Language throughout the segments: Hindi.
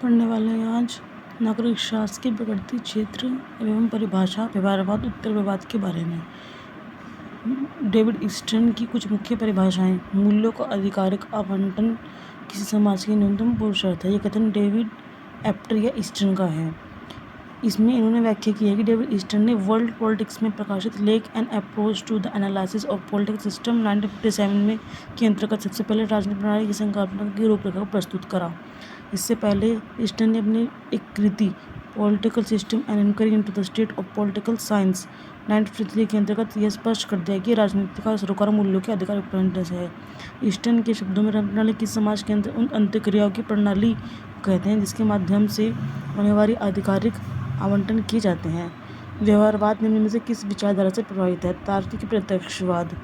पढ़ने वाले हैं आज नागरिक शास्त्र के प्रकृति, क्षेत्र एवं परिभाषा, व्यवहारवाद, उत्तरवाद के बारे में। डेविड ईस्टन की कुछ मुख्य परिभाषाएं। मूल्यों का आधिकारिक आवंटन किसी समाज की न्यूनतम पुरुषार्थ है। यह कथन डेविड एप्टर या ईस्टन का है। इसमें इन्होंने व्याख्या की है कि डेविड ईस्टन ने वर्ल्ड पॉलिटिक्स में प्रकाशित लेख an approach to the analysis of political system 1957 में के अंतर्गत सबसे पहले राजनीतिक प्रणाली की संकल्पना की रूपरेखा को प्रस्तुत करा। इससे पहले ईस्टन ने अपनी एक कृति political system and inquiry into the state of political science 1953 के अंतर्गत यह स्पष्ट कर दिया कि राजनीति का सरोकार मूल्यों के आधिकारिक प्रणाली से है। ईस्टन के शब्दों में प्रणाली किसी समाज के अंदर उन अंतःक्रियाओं की प्रणाली कहते हैं जिसके माध्यम से अनिवार्य आधिकारिक आवंटन किए जाते हैं। व्यवहारवाद निम्न में से किस विचारधारा से प्रभावित है? तार्किक प्रत्यक्षवाद।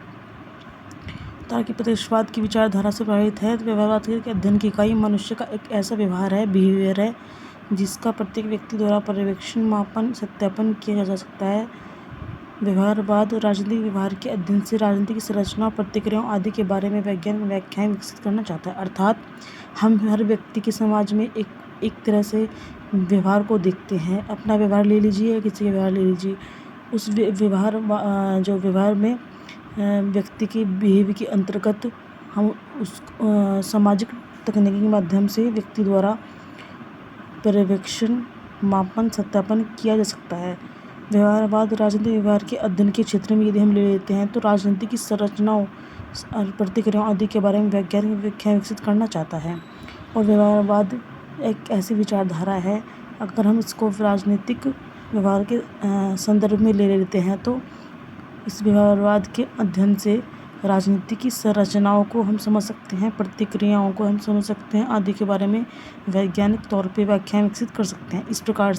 तार्किक प्रत्यक्षवाद की विचारधारा से प्रभावित है। व्यवहारवाद के अध्ययन की इकाई मनुष्य का एक ऐसा व्यवहार है, बिहेवियर है, जिसका प्रत्येक व्यक्ति द्वारा पर्यवेक्षण, मापन, सत्यापन किया जा सकता है। व्यवहारवाद राजनीतिक व्यवहार के अध्ययन से राजनीति की संरचना, प्रतिक्रियाओं आदि के बारे में वैज्ञानिक व्याख्याएं विकसित करना चाहता है। अर्थात हम हर व्यक्ति के समाज में एक तरह से व्यवहार को देखते हैं। अपना व्यवहार ले लीजिए या किसी का व्यवहार ले लीजिए, उस व्यवहार में व्यक्ति के बिहेवियर के अंतर्गत हम उस सामाजिक तकनीकी के माध्यम से व्यक्ति द्वारा पर्यवेक्षण, मापन, सत्यापन किया जा सकता है। व्यवहारवाद राजनीतिक व्यवहार के अध्ययन के क्षेत्र में यदि हम ले लेते हैं तो राजनीति की संरचनाओं और प्रतिक्रियाओं आदि के बारे में वैज्ञानिक व्याख्याएं विकसित करना चाहता है। और व्यवहारवाद एक ऐसी विचारधारा है, अगर हम इसको राजनीतिक व्यवहार के संदर्भ में ले लेते हैं तो इस व्यवहारवाद के अध्ययन से राजनीति की संरचनाओं को हम समझ सकते हैं, प्रतिक्रियाओं को हम समझ सकते हैं आदि के बारे में वैज्ञानिक तौर पे व्याख्याएं विकसित कर सकते हैं। इस प्रकार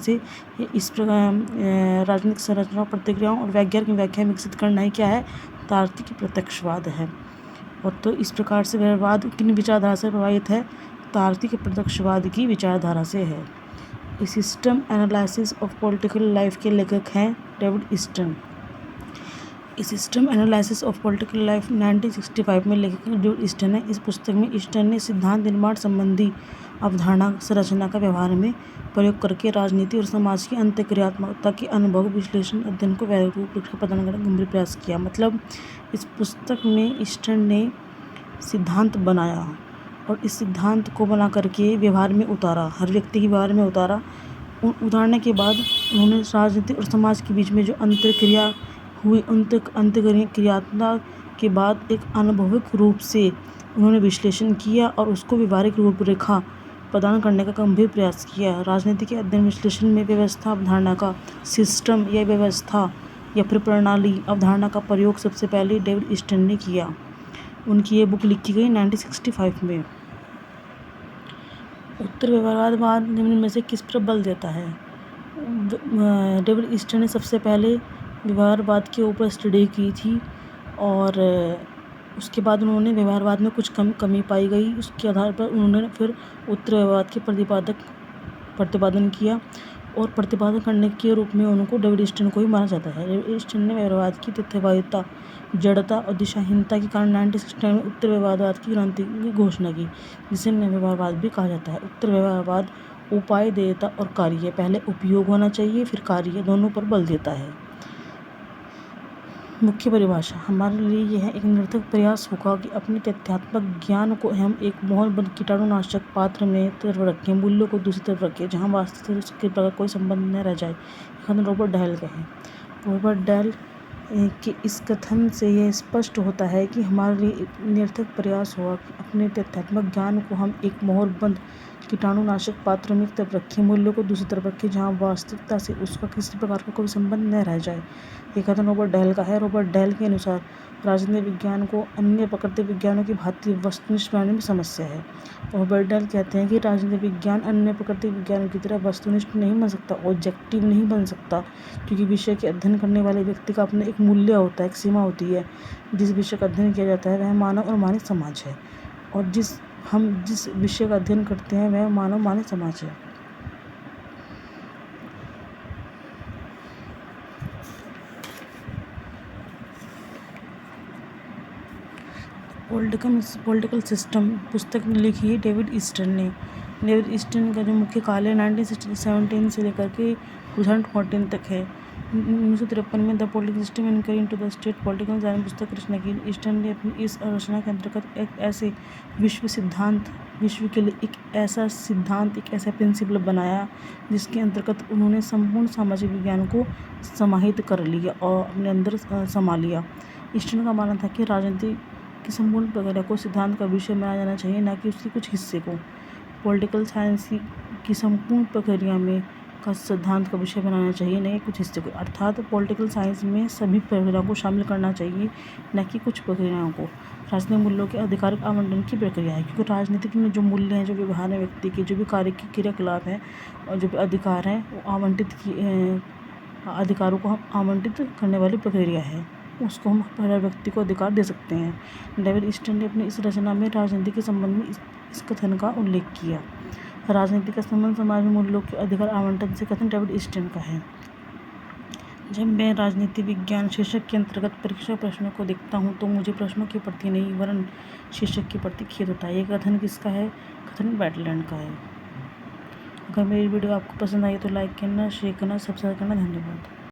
राजनीतिक संरचनाओं, प्रतिक्रियाओं और वैज्ञानिक व्याख्याएं विकसित करना ही क्या है? तार्किक प्रत्यक्षवाद है। और तो इस प्रकार से व्यवहारवाद किन विचारधारा से प्रभावित है? तार्किक प्रत्यक्षवाद की विचारधारा से है। System analysis of political life के लेखक हैं David Easton. System analysis of political life 1965 में लेखक डेविड ईस्टन है। इस पुस्तक में ईस्टन ने सिद्धांत निर्माण संबंधी अवधारणा संरचना का व्यवहार में प्रयोग करके राजनीति और समाज की अंतःक्रियात्मकता के अनुभव, विश्लेषण, अध्ययन को वैज्ञानिक रूपरेखा प्रदान करने का गंभीर प्रयास किया। मतलब इस पुस्तक में ईस्टन ने सिद्धांत बनाया और इस सिद्धांत को बना करके व्यवहार में उतारा, हर व्यक्ति के व्यवहार में उतारा। उतारने के बाद उन्होंने राजनीति और समाज के बीच में जो अंतःक्रिया हुई, अंतःक्रियात्मक के बाद एक अनुभविक रूप से उन्होंने विश्लेषण किया और उसको व्यवहारिक रूपरेखा प्रदान करने का गंभीर प्रयास किया। राजनीति के अध्ययन विश्लेषण में व्यवस्था अवधारणा का, सिस्टम या व्यवस्था या फिर प्रणाली अवधारणा का प्रयोग सबसे पहले डेविड ईस्टन ने किया। उनकी ये बुक लिखी गई 1965 में। उत्तर व्यवहारवाद निम्न में से किस पर बल देता है? डेविड ईस्टन ने सबसे पहले व्यवहारवाद के ऊपर स्टडी की थी और उसके बाद उन्होंने व्यवहारवाद में कुछ कमी पाई गई। उसके आधार पर उन्होंने फिर उत्तर व्यवहारवाद के प्रतिपादन किया और प्रतिपादन करने के रूप में उनको डेविड ईस्टन को ही माना जाता है। डेविड ईस्टन ने व्यवहारवाद की तथ्यवादिता, जड़ता और दिशाहीनता के कारण 1969 में उत्तर व्यवहारवाद की क्रांति की घोषणा की, जिसे व्यवहारवाद भी कहा जाता है। उत्तर व्यवहारवाद उपाय, देयता और कार्य, पहले उपयोग होना चाहिए फिर कार्य, दोनों पर बल देता है। मुख्य परिभाषा हमारे लिए यह एक निरर्थक प्रयास होगा कि अपने तथ्यात्मक ज्ञान को हम एक मोहरबंद कीटाणुनाशक पात्र में तरफ रखें, मूल्यों को दूसरी तरफ रखें, जहाँ वास्तविक उसके प्रकार कोई संबंध न रह जाए। कथन रॉबर्ट डैल का है। रॉबर्ट डैल के इस कथन से यह स्पष्ट होता है कि हमारे लिए एक निरर्थक प्रयास होगा कि अपने तथ्यात्मक ज्ञान को हम एक मोहरबंद कीटाणुनाशक पात्र में एक तरफ रखें, मूल्यों को दूसरी तरफ रखें, जहाँ वास्तविकता से उसका किसी प्रकार का कोई संबंध न रह जाए। ये कथन रॉबर्ट डैल का है। रॉबर्ट डैल के अनुसार राजनीतिक विज्ञान को अन्य प्रकृति विज्ञानों की भांति वस्तुनिष्ठ बनाने में समस्या है। रॉबर्ट डैल कहते हैं कि राजनीतिक विज्ञान अन्य प्रकृति विज्ञानों की तरह वस्तुनिष्ठ नहीं बन सकता, ऑब्जेक्टिव नहीं बन सकता, क्योंकि विषय के अध्ययन करने वाले व्यक्ति का अपना एक मूल्य होता है, एक सीमा होती है। जिस विषय का अध्ययन किया जाता है वह मानव और मानव समाज है, और हम जिस विषय का अध्ययन करते हैं वह मानव मानव समाज है। पॉलिटिकल सिस्टम पुस्तक लिखी है डेविड ईस्टन ने। डेविड ईस्टन का जो मुख्य काल है 1917 से लेकर के 2014 तक है। 1953 में the political system inquiry into the state political science पुस्तक की रचना की। ईस्टन ने अपनी इस रचना के अंतर्गत एक ऐसे विश्व के लिए एक ऐसा प्रिंसिपल बनाया जिसके अंतर्गत उन्होंने संपूर्ण सामाजिक विज्ञान को समाहित कर लिया और अपने अंदर समा लिया। ईस्टन का मानना था कि राजनीति की संपूर्ण प्रक्रिया को सिद्धांत का विषय बनाया जाना चाहिए, न कि उसके कुछ हिस्से को। पॉलिटिकल साइंस की संपूर्ण प्रक्रिया में का सिद्धांत का विषय बनाना चाहिए, न कि कुछ हिस्से को। अर्थात पॉलिटिकल साइंस में सभी प्रक्रियाओं को शामिल करना चाहिए, न कि कुछ प्रक्रियाओं को। राजनीतिक मूल्यों के आधिकारिक आवंटन की प्रक्रिया है, क्योंकि राजनीतिक में जो मूल्य हैं, जो व्यवहार है व्यक्ति के, जो भी कार्य की क्रियाकलाप है और जो भी अधिकार हैं, वो अधिकारों को आवंटित करने वाली प्रक्रिया है, उसको हम हर व्यक्ति को अधिकार दे सकते हैं। डेविड ईस्टन ने अपनी इस रचना में राजनीति के संबंध में इस कथन का उल्लेख किया। राजनीति का संबंध समाज में मूल्यों के अधिकार आवंटन से कथन डेविड ईस्टन का है। जब मैं राजनीति विज्ञान शीर्षक के अंतर्गत परीक्षा प्रश्नों को देखता हूँ तो मुझे प्रश्नों के प्रति नहीं वरन शीर्षक के प्रति खेद होता है। ये कथन किसका है? कथन बैटलैंड का है। अगर मेरी वीडियो आपको पसंद आई तो लाइक करना, शेयर करना, सब्सक्राइब करना। धन्यवाद।